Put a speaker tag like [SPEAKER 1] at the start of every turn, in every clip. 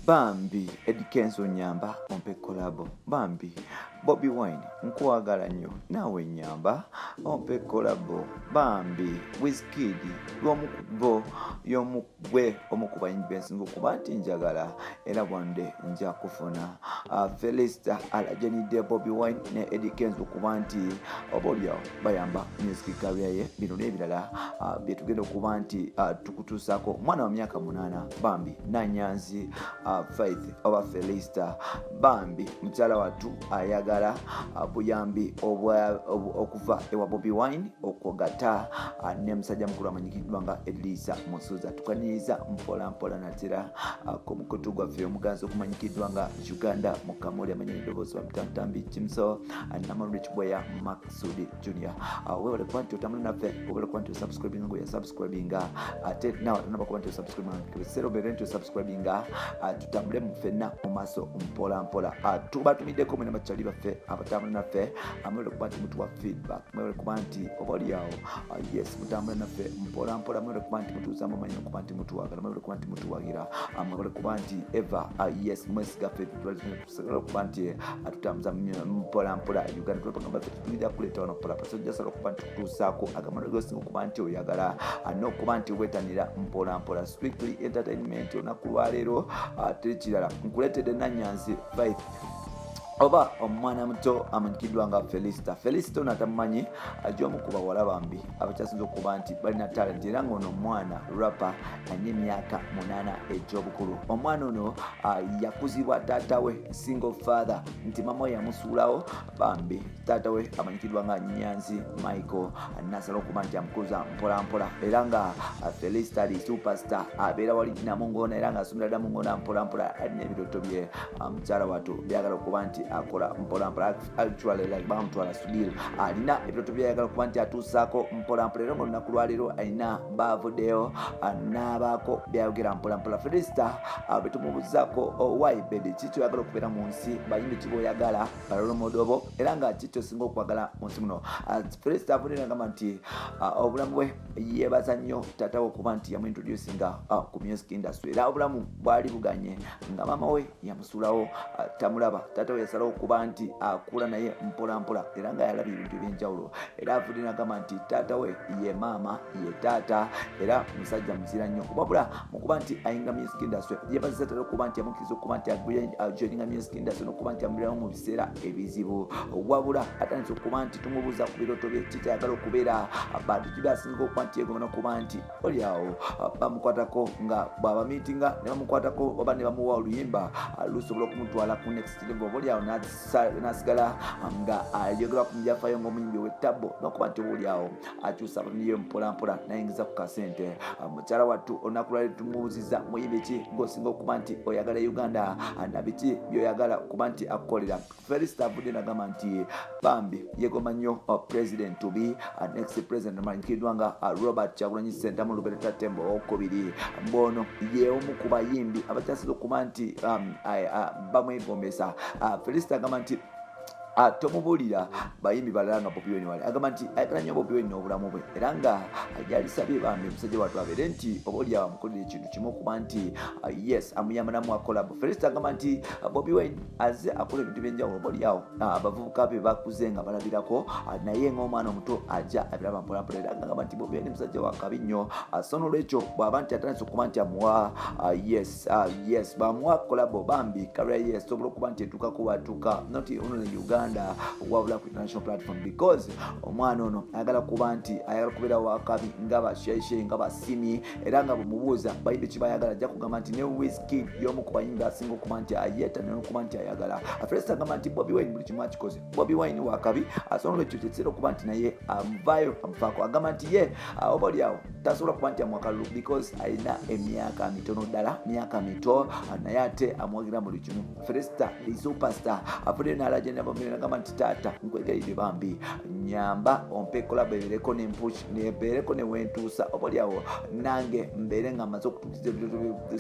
[SPEAKER 1] Bambi Eddy Kenzo Collabo. Bambi Bobi Wine nkwagala nnyo naawe nyamba ompe collabo. Bambi Wizkid lw'omukubo y'omugwe omukuba inbensinga okuba nti njagala era bwande nja kufuna Fellister Akabidde Bobi Wine ne Eddy Kenzo okuba nti obolyawo bayamba music career ye bino n'ebirala byetugenda okuba nti tukutuusaako mwana wa myaka 8 Bambi nanyanzi Faith oba Fellister. Bambi mukyala watu ayagala buyambi okuva ewa Bobi Wine okugata ne musajja mukulu amanyikiddwa nga Elisa Musuza tukaniriza mpola natera ku mukutu gwaffe omuganzi okumanyikiddwa nga Uganda Mukamooli amanyi eddoboozi wa Mutambi Kimso Namalunde Kibweya Maxudi Junior. Wewale kuba nti otambula naffe wewale kuba nti osubscribinga ngoya subscribinga ate nawe atanaba kuba nti osubscribinga kibesero bere nti osubscribinga tutambule mufenna mu maaso mpola tuba tumiddeko mwena bakyali baffe abatambula naffe mwewale kuba nti mutuwa feedback mwewale kuba nti obalyawo yes mutambula naffe mpola mwewale kuba nti mutuuza mumanyi okuba nti mutuwagala mwewale kuba nti mutuwagira mwewale kuba nti eva yes mwesiga ffe tuwale kuba nti tutambuza mpola Uganda tulapagamba ffe tutulira kuleeta wano mpola so jasala okuba nti tutuusaako agamano gosinga okuba nti oyagala n'okuba nti wetanira mpola strictly entertainment olunaku lwaleero terikirala nkuleetedde nanyanzi Faith oba omwana muto amanyikiddwa nga Fellister natamumanyi aj'omu ku bawala bambi abakyasinza okuba nti balina talent era ng'ono omwana rapper alina emyaka 8 egy'obukulu. Omwana ono yakuzibwa taata we single father nti mama we yamusuulawo Bambi taata we amanyikiddwa nga Nyanzi Michael nasala okuba nti amukuza mpola era nga Fellister ali superstar abeera wali Namungoona era ng'asomera Namungoona mpola alina ebiroto bye mukyala watu byagala okuba nti akola mpola actually like bamutwala studio alina ebiroto byayagala okuba nti atuusaako mpola era ng'olunaku lwaleero alina bavuddeyo n'abaako byayogera mpola. Fellister betumubuzaako why baby kiki oyagala okubeera mu nsi bayimbi kiba oyagala balolomodobo era nga kiki osinga okwagala mu nsi muno. Fellister avudde n'agamba nti obulamu bwe yeebaza nnyo taata we okuba nti yamuintroducinga ku music industry era obulamu bwali buganye nga mama we yamusuulawo tamulaba taata we yasalawo okuba nti akula naye mpola era nga yalabye ebintu ebyenjawulo era avudde n'agamba nti taata we ye maama ye taata era musajja muzira nnyo wabula mukuba nti ayinga music industry yeebazisa taata okuba nti yamukkiriza okuba nti ajoininga music industry n'okuba nti amulirawo mu biseera ebizibu wabula atandise okuba nti tumubuuza ku biroto bye kitayagala okubeera bantu kibasinga okuba nti yegomba n'okuba nti olyawo bamukwatako nga bw'aba miitinga ne bamukwatako oba ne bamuwa oluyimba lusobola okumutwala ku next level olyawo nasigala nga ayogera ku byafaayo ng'omuyimbi w'ettabbo n'okuba nti olyawo akyusa abamiriyo mpola nayingiza ku kasente. Mukyala wattu olunaku lwali tumubuuziza muyimbi ki ng'osinga okuba nti oyagala Uganda na biki by'oyagala okuba nti akukolera. Fellister avudde n'agamba nti Bambi yegomba nnyo president to be next president amanyikiddwa nga Robert Kyagulanyi Ssentamu Lubereta Tembo okubiri mbono yeomu ku bayimbi abakyasinza okuba nti bamwegombesa. Fellister agamba nti tomubuulira bayimbi balala nga Bobi Wine wali agamba nti ayagala nnyo Bobi Wine n'obulamu bwe era nga yalisabye Bambi omusajja wattu abeere nti obaolyawo amukolera ekintu kimu okuba nti yes amuyamba namuwa collabo. Fellister agamba nti Bobi Wine aze akola ebintu byenjawulo obaolyawo abavubuka be bakuze nga balabirako naye ng'omwana omuto ajja abiraba mpola era agamba nti Bobi Wine musajja wa kabi nnyo so n'olwekyo bw'aba nti atandise okuba nti amuwa yes bamuwa collabo Bambi career yes sobola okuba nti etuukako watuuka not only Uganda wabula ku international platform because omwana ono ayagala kuba nti ayagala kubeera wakabi nga basheshe nga basimi era nga bumubuuza bayimbi kibayagala ajja kugamba nti ne Wizkid y'omu ku bayimbi asinga okuba nti ayeta n'okuba nti ayagala. Fellister agamba nti Bobi Wine buli kimu akikoze Bobi Wine wakabi asobola ekyo kyekisera okuba nti naye amuvayo amufaako agamba nti ye obalyawo tasobola kuba nti amuwakalulu because alina emyaka mitono ddala myaka mito naye ate amuwagira buli kimu. Fellister superstar avudde n'alajja n'abamira nagamba nti taata nkwegayiridde bambi nyamba ompe collabo ebeereko nempush nebeereko newentuusa obalyawo nange mbeere nga maze okutukiza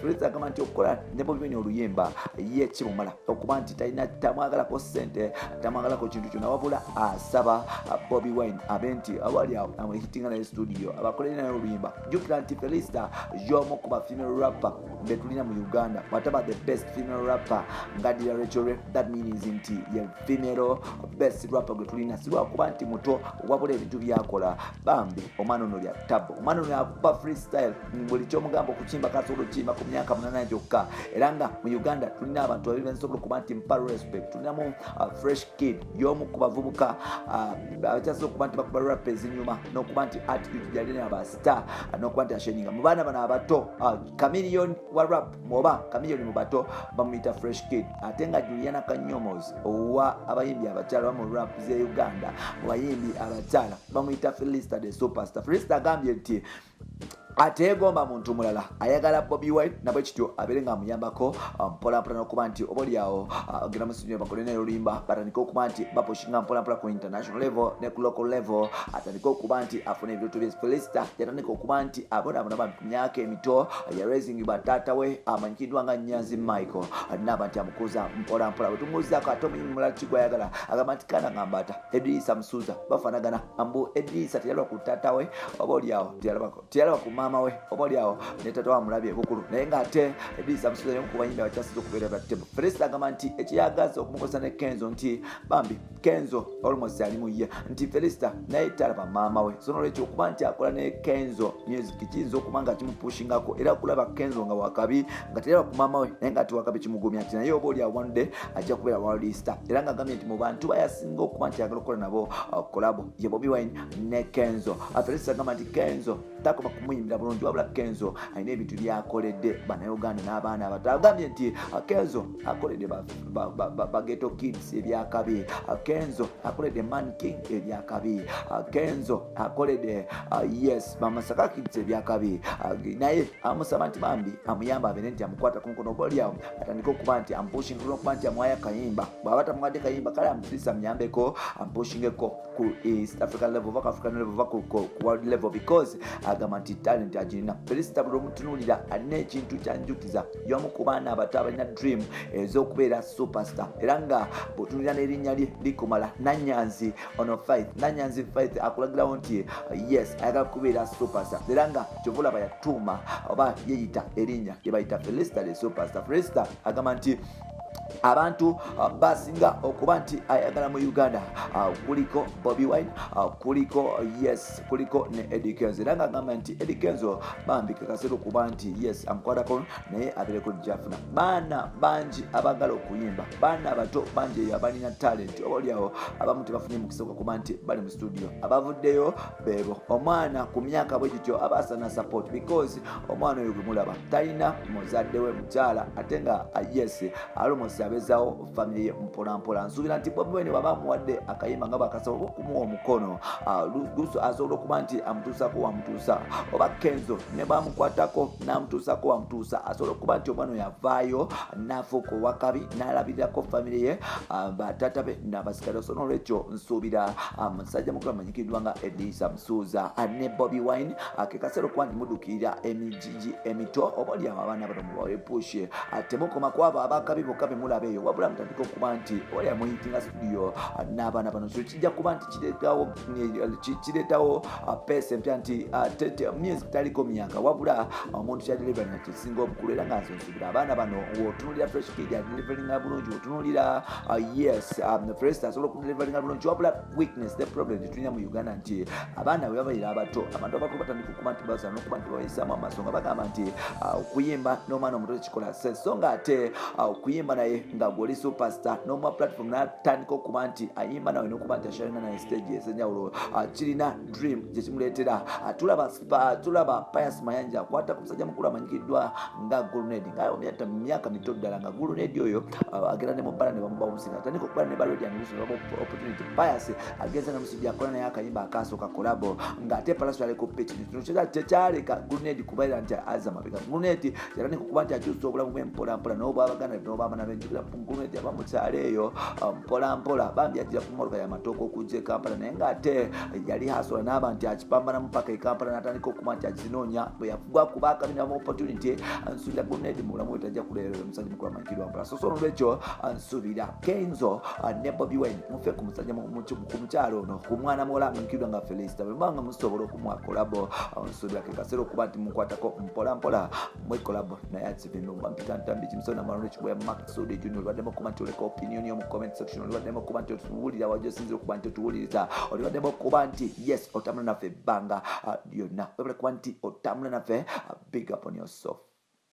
[SPEAKER 1] Fellister agamba nti okukola ne Bobi Wine oluyimba ye kimumala okuba nti talina tamwagalako ssente tamwagalako kintu kyonna wabula asaba Bobi Wine abe nti abalyawo amuhitinga naye studio abakolere naye oluyimba jjukira nti Fellister y'omu ku ba female rapper betulina mu Uganda whatever the best female rapper ngadira Rachel that means nti ye female best rapper betulina silwakuba nti muto wabula ebintu byakola bambi omwana ono lya tabo omwana ono akuba freestyle buli kyomugamba okukimba kasobola okimba ku myaka 8 gyokka era nga mu Uganda tulina abantu babiri bensobola okuba nti mpa respect tulinamu fresh kid y'omu ku bavubuka abakyasobola okuba nti bakuba rappers nyuma n'okuba nti attitude gyalina abastar n'okuba nti asheninga mu baana bano abato chameleon wa rap oba chameleon mu bato bamuyita fresh kid ate nga Juliana Kanyomos owa abayimbi abakyala mu rap ze Uganda mu bayimbi abakyala bamuyita Fellister the superstar. Fellister agambye nti ateegomba muntu mulala ayagala Bobi Wine nabwe kityo abeere nga amuyambako mpolampola n'okuba nti obalyawo agenda mu studio bakole naye oluyimba batandika okuba nti bapushinga mpolampola ku international level ne ku local level atandika okuba nti afuna ebintu bye Fellister yatandika okuba nti abonaabona bantu ku myaka emito ya raising bataata we amanyikiddwa nga Nyanzi Michael n'aba nti amukuza mpolampola bwe tumubuuzaako ate omuyimbi mulala kigwayagala agamba nti kana ngamba ata Edrisa Musuuza bafaanagana ambu Edrisa teyalaba ku taata we obalyawo teyalaba ku maama we obalyawo ne taata wa mulabye bukulu naye ng'ate Edrisa Musuuza y'omu ku bayimbi abakyasize okubeera batebo. Fellister agamba nti ekiyagaza okumukosa ne Kenzo nti bambi Kenzo almost ali mu ye nti Fellister naye talaba maama we so nolwekyo okuba nti akola ne Kenzo music kiyinza okuba nga kimupushingako era kulaba Kenzo nga wakabi nga teraba ku maama we naye ng'ati wakabi kimugumya nti naye obalyawo one day ajja kubeera world star era ng'agambye nti mu bantu bayasinga okuba nti ayagala okukola nabo collabo ye Bobi Wine ne Kenzo. Fellister agamba nti Kenzo takoma kumuyimbira bulungi wabula Kenzo alina ebintu byakoledde bannayuganda n'abaana abato agambye nti Kenzo akoledde bageto kids ebyakabi Kenzo akoledde man king ebyakabi Kenzo akoledde yes bamasaka kids ebyakabi naye amusaba nti bambi amuyamba abeere nti amukwata ku mukono obalyawo atandika okuba nti ampushinga okuba nti amuwaya kayimba bw'aba tamuwadde kayimba kale amufirisa amuyambeko ampushingeko ku East African level oba ku African level oba ku world level because agamba nti talent agirina. Fellister buli omutunuulira alina ekintu kyanjukiza y'omu ku baana abato abalina dream ez'okubeera superstar era nga bw'otunuulira n'erinnya lye likumala Nanyanzi ono Faith Nanyanzi Faith akulagirawo nti yes ayagala kubeera superstar era nga kyovulaba yatuuma oba yeyita erinnya lye bayita Fellister the superstar. Fellister agamba nti abantu basinga okuba nti ayagala mu Uganda kuliko Bobi Wine kuliko ne Eddy Kenzo era ng'agamba nti Eddy Kenzo bambi kakasera okuba nti yes amukwatako naye abeereko gyafuna baana bangi abagala okuyimba baana abato bangi abalina talent obalyawo abamu tebafunye mukisa okuba nti bali mu studio abavuddeyo beebo omwana ku myaka bwe gityo abaasana support because omwana oyo gwemulaba talina muzadde we mukyala ate nga yes almost abezawo family ye mpolampola nsuubira nti Bobi Wine baba amuwadde akayimba nga bakasaba okumuwa omukono luso asobola okuba nti amutuusako wamutuusa oba Kenzo ne bamukwatako n'amutuusako wamutuusa asobola okuba nti omwana yavaayo n'afuuka owakabi n'alabirirako family ye bataata be n'abasikale so n'olwekyo nsuubira musajja mukulu amanyikiddwa nga Edrisa Musuuza ne Bobi Wine ke kaseera okuba nti mudukirira emijiji emito obalyawo abaana bano mubawe pushe temukoma kwabo abakabi bokka bemulabeeyo wabula mutandika okuba nti olya muhitinga studio n'abaana bano so kijja kuba nti kireetawo peesa empya nti music taliko myaka wabula omuntu kyadeliverina kisinga obukulu era nga nsuubira abaana bano wotunuulira fresh kid adeliveringa bulungi wotunuulira yes Fellister asobola okudeliveringa bulungi wabula weakness the problem tetulina mu Uganda nti abaana bwe babaira abato abantu abakulu batandika okuba nti basobola n'okuba nti bayisaamu amaaso nga bagamba nti okuyimba n'omwana omuto kikola sense so nga ate okuyimba naye nga gwoli superstar n'omuwa platform n'atandika okuba nti ayimba nawe n'okuba nti ashalina naye stage esenjawulo kirina dream gyekimuleetera tulaba Pius Mayanja akwata ku musajja mukulu amanyikiddwa nga Gulunedi nga myaka mito ddala nga Gulunedi oyo agenda ne mubbala ne bamuba omusinga atandika okuba ne balodian opportunity Pius agenza na musajja akola naye akayimba akasooka collabo ng'ate Palaso aliko pitch tekyaleka Gulunedi kubeera nti aza mabega Gulunedi yatandika okuba nti akyusa obulamu bw'empolampola n'obw'Abaganda n'obw'abaana b'enjawulo yatira pungunete bamukyaleeyo mpola mpola bambi yatira ku motoka ya matoko okujja e Kampala naye ng'ate yali hasola n'aba nti akipambana mu paka e Kampala n'atandika okuba nti akinoonya bwe yavugwa kuba akabina mu opportunity nsuubira guvumenti mu bulamu bwe tajja kuleerera omusajja mukulu amanyikirwa mpola so olwekyo nsuubira Kenzo ne Bobi Wine mufe ku musajja ku mukyalo ono ku mwana muwala amanyikirwa nga Fellister bwe mubanga musobola okumuwa kolabo nsuubira ke kaseera okuba nti mukwatako mpola mpola mwe kolabo naye akivinu bampita ntambi kimusona malonde kibwe Maksudi Junior baddemu okuba nti oleka opinion yo mu comment section olibaddemu okuba nti otuwulira wajja osinzira okuba nti otuwuliriza olibaddemu okuba nti yes otambula naffe ebbanga lyonna webale kuba nti otambula naffe big up on yourself.